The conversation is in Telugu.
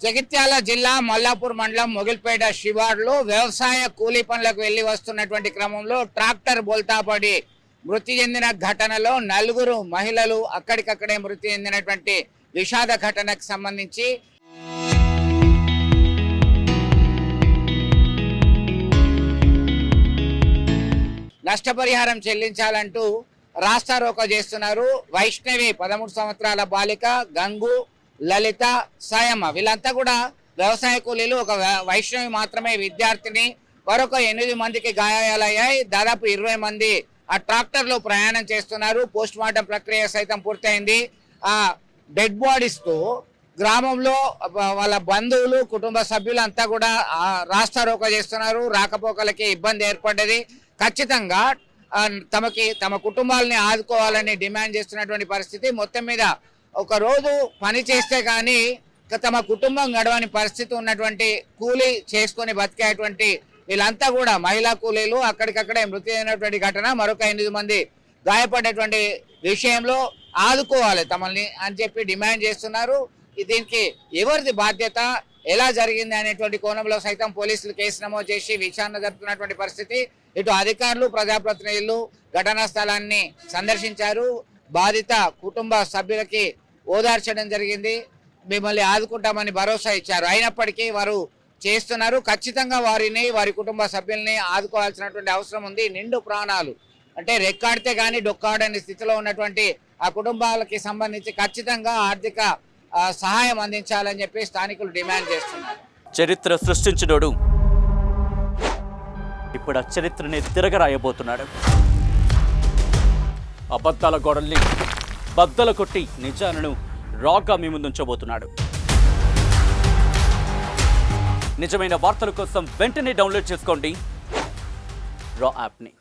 జగిత్యాల జిల్లా మల్లాపూర్ మండలం మొగిల్పేట శివార్లో వ్యవసాయ కూలీ పనులకు వెళ్లి వస్తున్నటువంటి క్రమంలో ట్రాక్టర్ బోల్తాపడి మృతి చెందిన ఘటనలో 4 మహిళలు అక్కడికక్కడే మృతి చెందినటువంటి విషాద ఘటనకు సంబంధించి నష్టపరిహారం చెల్లించాలంటూ రాస్తారోకో చేస్తున్నారు. వైష్ణవి 13 సంవత్సరాల బాలిక, గంగు, లలిత, సాయమ్మ వీళ్ళంతా కూడా వ్యవసాయ కూలీలు. ఒక వైష్ణవి మాత్రమే విద్యార్థిని. మరొక 8 మందికి గాయాలయ్యాయి. దాదాపు 20 మంది ఆ ట్రాక్టర్ లో ప్రయాణం చేస్తున్నారు. పోస్ట్ మార్టం ప్రక్రియ సైతం పూర్తయింది. ఆ డెడ్ బాడీస్ తో గ్రామంలో వాళ్ళ బంధువులు, కుటుంబ సభ్యులు అంతా కూడా రాస్తారోకో చేస్తున్నారు. రాకపోకలకి ఇబ్బంది ఏర్పడ్డది. ఖచ్చితంగా తమ కుటుంబాలని ఆదుకోవాలని డిమాండ్ చేస్తున్నటువంటి పరిస్థితి. మొత్తం మీద ఒక రోజు పని చేస్తే కానీ తమ కుటుంబం గడవని పరిస్థితి ఉన్నటువంటి కూలీ చేసుకొని బతికేటువంటి వీళ్ళంతా కూడా మహిళా కూలీలు అక్కడికక్కడే మృతి అయినటువంటి ఘటన. మరొక 8 మంది గాయపడేటువంటి విషయంలో ఆదుకోవాలి తమల్ని అని చెప్పి డిమాండ్ చేస్తున్నారు. దీనికి ఎవరిది బాధ్యత, ఎలా జరిగింది అనేటువంటి కోణంలో సైతం పోలీసులు కేసు నమోదు చేసి విచారణ జరుపుతున్నటువంటి పరిస్థితి. ఇటు అధికారులు, ప్రజాప్రతినిధులు ఘటనా స్థలాన్ని సందర్శించారు. బాధిత కుటుంబ సభ్యులకి ఓదార్చడం జరిగింది. మిమ్మల్ని ఆదుకుంటామని భరోసా ఇచ్చారు. అయినప్పటికీ వారు చేస్తున్నారు. ఖచ్చితంగా వారి కుటుంబ సభ్యుల్ని ఆదుకోవాల్సినటువంటి అవసరం ఉంది. నిండు ప్రాణాలు అంటే రెక్కాడితే కానీ డొక్కాడని స్థితిలో ఉన్నటువంటి ఆ కుటుంబాలకి సంబంధించి ఖచ్చితంగా ఆర్థిక సహాయం అందించాలని చెప్పి స్థానికులు డిమాండ్ చేస్తున్నారు. చరిత్ర సృష్టించినోడు ఇప్పుడు ఆ చరిత్రని తిరగరాయబోతున్నాడు. అబద్ధాల గోడల్ని బద్దలు కొట్టి నిజాలను రాగా మీ ముందుంచబోతున్నాడు. నిజమైన వార్తల కోసం వెంటనే డౌన్లోడ్ చేసుకోండి రా యాప్ని.